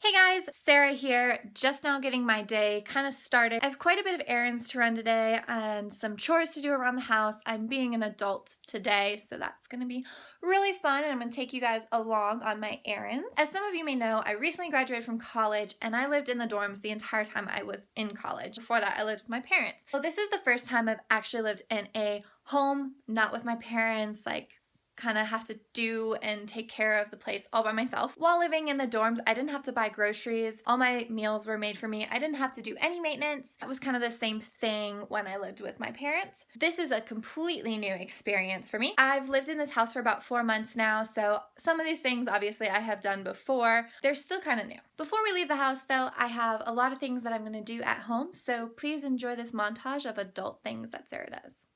Hey guys, Sarah here, just now getting my day kind of started. I have quite a bit of errands to run today and some chores to do around the house. I'm being an adult today, so that's going to be really fun, and I'm going to take you guys along on my errands. As some of you may know, I recently graduated from college and I lived in the dorms the entire time I was in college. Before that, I lived with my parents. So this is the first time I've actually lived in a home, not with my parents, like kind of have to do and take care of the place all by myself. While living in the dorms, I didn't have to buy groceries. All my meals were made for me. I didn't have to do any maintenance. That was kind of the same thing when I lived with my parents. This is a completely new experience for me. I've lived in this house for about 4 months now, so some of these things obviously I have done before. They're still kind of new. Before we leave the house though, I have a lot of things that I'm going to do at home, so please enjoy this montage of adult things that Sarah does.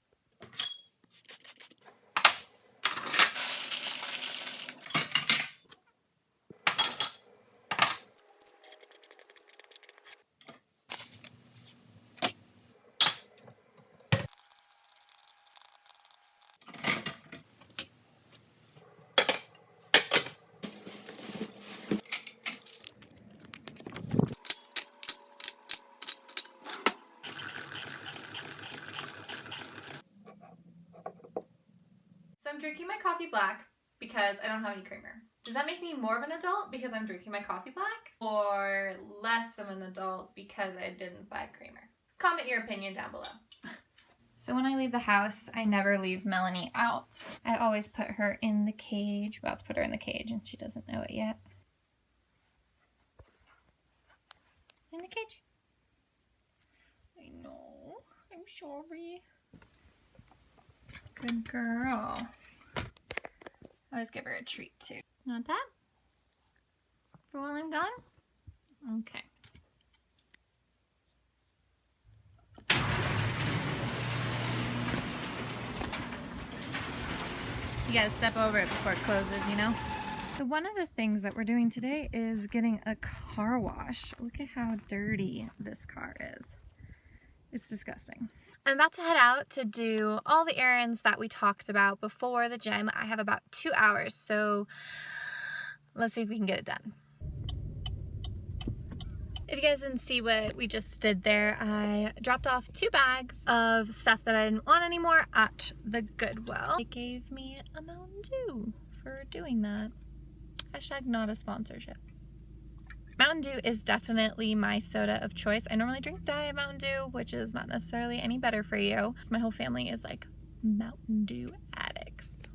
So I'm drinking my coffee black because I don't have any creamer. Does that make me more of an adult because I'm drinking my coffee black? Or less of an adult because I didn't buy creamer? Comment your opinion down below. So when I leave the house, I never leave Melanie out. I always put her in the cage. We're about to put her in the cage and she doesn't know it yet. In the cage. I know. I'm sorry. Good girl. I always give her a treat too. Not that? For while I'm gone? Okay. You gotta step over it before it closes, you know? So one of the things that we're doing today is getting a car wash. Look at how dirty this car is. It's disgusting. I'm about to head out to do all the errands that we talked about before the gym. I have about 2 hours, so let's see if we can get it done. If you guys didn't see what we just did there, I dropped off 2 bags of stuff that I didn't want anymore at the Goodwill. They gave me a Mountain Dew for doing that. Hashtag not a sponsorship. Mountain Dew is definitely my soda of choice. I normally drink Diet Mountain Dew, which is not necessarily any better for you. My whole family is like Mountain Dew addicts.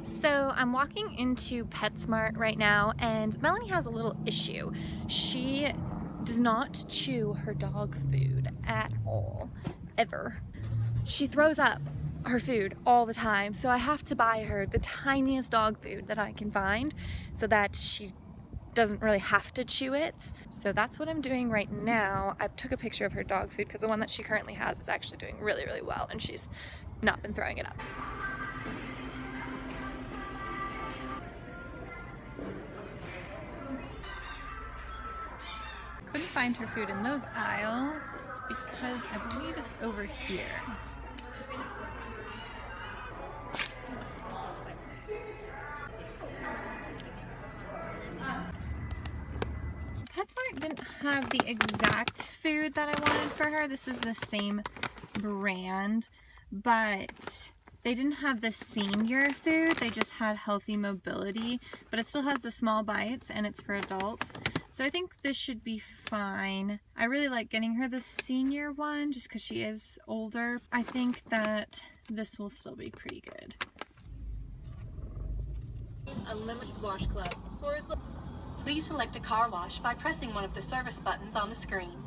So I'm walking into Petsmart right now and Melanie has a little issue. She does not chew her dog food at all, ever. She throws up her food all the time, so I have to buy her the tiniest dog food that I can find so that she doesn't really have to chew it. So that's what I'm doing right now. I took a picture of her dog food because the one that she currently has is actually doing really, really well and she's not been throwing it up. Couldn't find her food in those aisles because I believe it's over here. Petsmart didn't have the exact food that I wanted for her. This is the same brand, but they didn't have the senior food. They just had healthy mobility, but it still has the small bites and it's for adults. So I think this should be fine. I really like getting her the senior one just because she is older. I think that this will still be pretty good. Unlimited Wash Club. Please select a car wash by pressing one of the service buttons on the screen.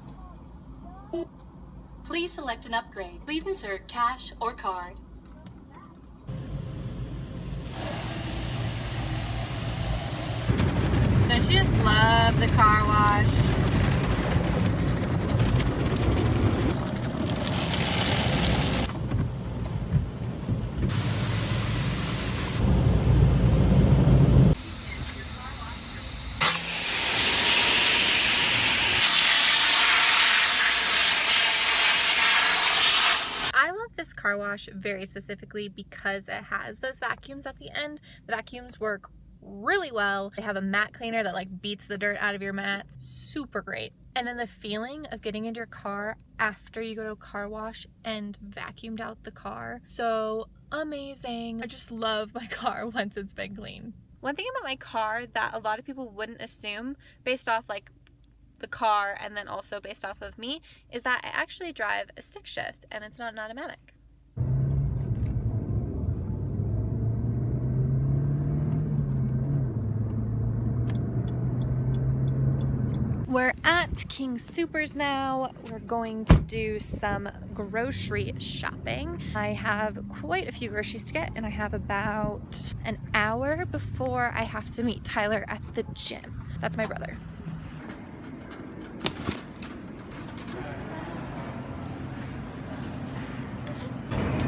Please select an upgrade. Please insert cash or card. Don't you just love the car wash? this car wash very specifically because it has those vacuums at the end. The vacuums work really well. They have a mat cleaner that like beats the dirt out of your mats. Super great. And then the feeling of getting into your car after you go to a car wash and vacuumed out the car, so amazing. I just love my car once it's been clean. One thing about my car that a lot of people wouldn't assume based off like the car and then also based off of me is that I actually drive a stick shift and it's not an automatic. We're at King Soopers now. We're going to do some grocery shopping. I have quite a few groceries to get and I have about an hour before I have to meet Tyler at the gym. That's my brother.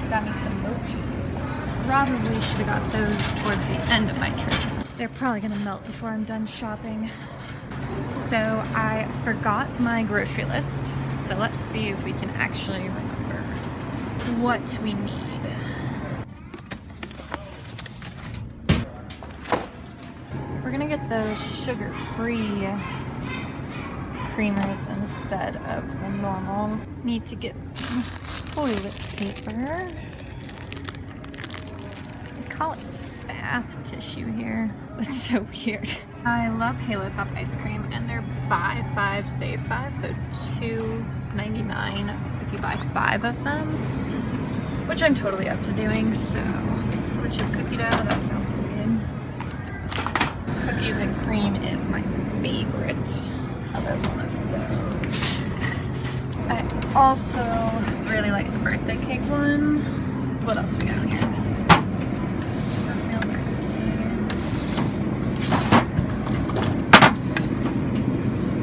Got me some mochi. Probably should have got those towards the end of my trip. They're probably gonna melt before I'm done shopping. So I forgot my grocery list, so let's see if we can actually remember what we need. We're gonna get those sugar-free creamers instead of the normals. Need to get some toilet paper. They call it bath tissue here. It's so weird. I love Halo Top ice cream and they're buy 5 save 5, so $2.99 if you buy 5 of them, which I'm totally up to doing. So the chip cookie dough, that sounds good. Cookies and cream is my favorite. Another one of those. I also really like the birthday cake one. What else we got here?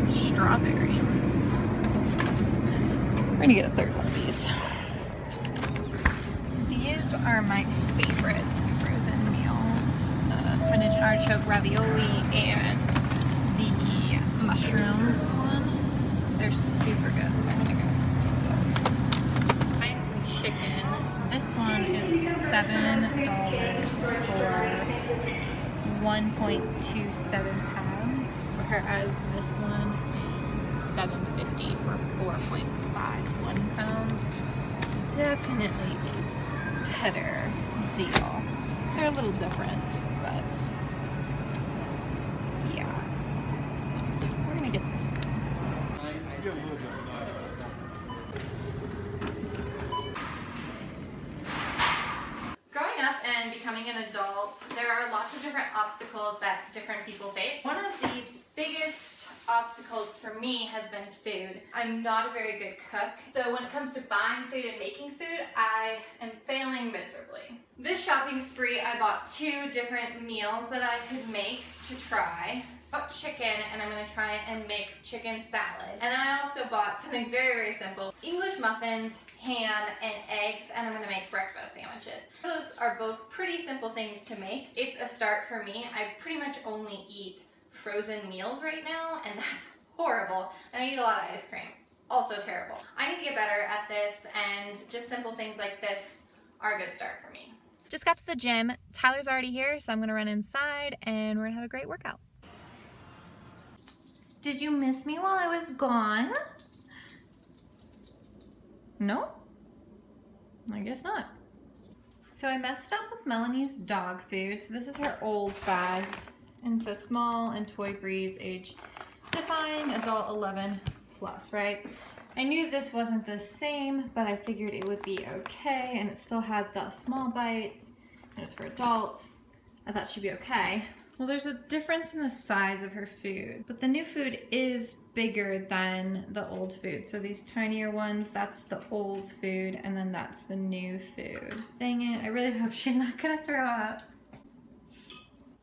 Strawberry. We're gonna get a third one of these. These are my favorite frozen meals. The spinach and artichoke ravioli and the mushroom one. They're super good, so I'm gonna go with some of those. Buying some chicken. This one is $7 for 1.27 pounds, whereas this one is $7.50 for 4.51 pounds. Definitely a better deal. They're a little different, but yeah. We're gonna get this one. Growing up and becoming an adult, there are lots of different obstacles that different people face. One of the biggest obstacles for me has been food. I'm not a very good cook, so when it comes to buying food and making food, I am failing miserably. This shopping spree, I bought 2 different meals that I could make to try. I bought chicken and I'm gonna try and make chicken salad. And then I also bought something very, very simple. English muffins, ham, and eggs, and I'm gonna make breakfast sandwiches. Those are both pretty simple things to make. It's a start for me. I pretty much only eat frozen meals right now, and that's horrible. And I eat a lot of ice cream. Also terrible. I need to get better at this, and just simple things like this are a good start for me. Just got to the gym. Tyler's already here, so I'm gonna run inside and we're gonna have a great workout. Did you miss me while I was gone? No? I guess not. So I messed up with Melanie's dog food. So this is her old bag. And it says small and toy breeds, age defying, adult 11 plus, right? I knew this wasn't the same, but I figured it would be okay. And it still had the small bites. And it's for adults. I thought she'd be okay. Well, there's a difference in the size of her food, but the new food is bigger than the old food. So these tinier ones, that's the old food, and then that's the new food. Dang it, I really hope she's not gonna throw up.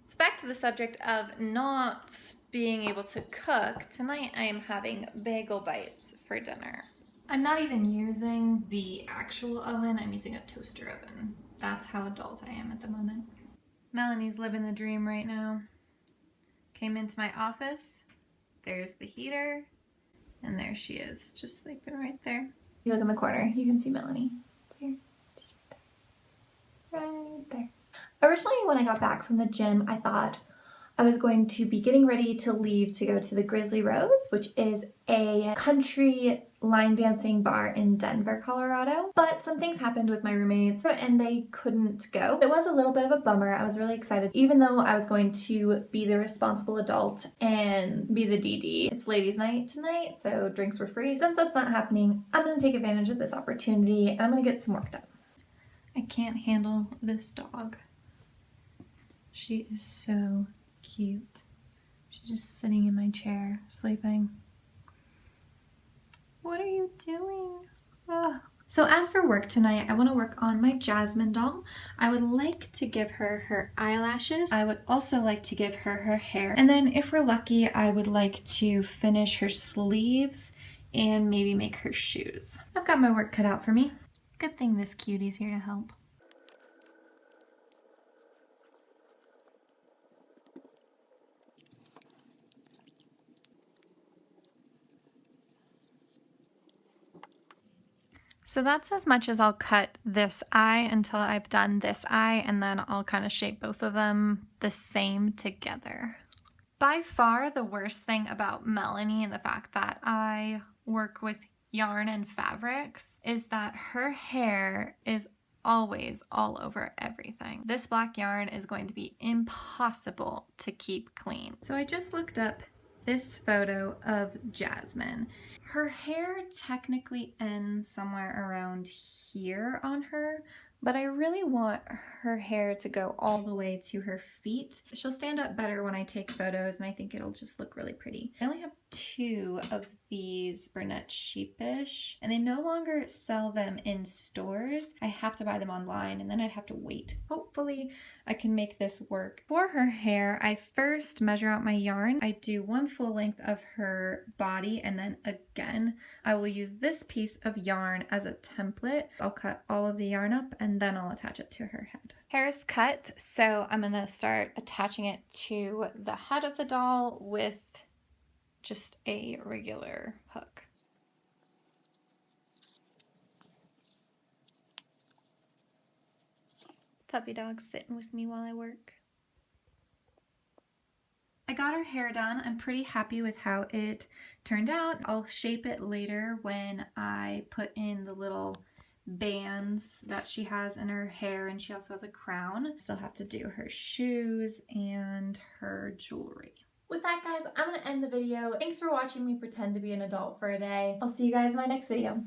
So back to the subject of not being able to cook, tonight I am having bagel bites for dinner. I'm not even using the actual oven, I'm using a toaster oven. That's how adult I am at the moment. Melanie's living the dream right now. Came into my office, there's the heater, and there she is, just sleeping right there. You look in the corner, you can see Melanie. It's here. right there. Originally, when I got back from the gym, I thought I was going to be getting ready to leave to go to the Grizzly Rose, which is a country line dancing bar in Denver, Colorado. But some things happened with my roommates and they couldn't go. It was a little bit of a bummer. I was really excited, even though I was going to be the responsible adult and be the DD. It's ladies' night tonight, so drinks were free. Since that's not happening, I'm gonna take advantage of this opportunity and I'm gonna get some work done. I can't handle this dog. She is so cute. She's just sitting in my chair, sleeping. What are you doing? Ugh. So as for work tonight, I want to work on my Jasmine doll. I would like to give her her eyelashes. I would also like to give her her hair. And then if we're lucky, I would like to finish her sleeves and maybe make her shoes. I've got my work cut out for me. Good thing this cutie's here to help. So that's as much as I'll cut this eye until I've done this eye, and then I'll kind of shape both of them the same together. By far the worst thing about Melanie and the fact that I work with yarn and fabrics is that her hair is always all over everything. This black yarn is going to be impossible to keep clean. So I just looked up this photo of Jasmine. Her hair technically ends somewhere around here on her, but I really want her hair to go all the way to her feet. She'll stand up better when I take photos, and I think it'll just look really pretty. I only have 2 of these brunette sheepish, and they no longer sell them in stores. I have to buy them online, and then I'd have to wait. Hopefully I can make this work. For her hair, I first measure out my yarn. I do 1 full length of her body, and then again, I will use this piece of yarn as a template. I'll cut all of the yarn up, and then I'll attach it to her head. Hair's cut, so I'm gonna start attaching it to the head of the doll with just a regular hook. Puppy dog's sitting with me while I work. I got her hair done. I'm pretty happy with how it turned out. I'll shape it later when I put in the little bands that she has in her hair, and she also has a crown. Still have to do her shoes and her jewelry. With that, guys, I'm going to end the video. Thanks for watching me pretend to be an adult for a day. I'll see you guys in my next video.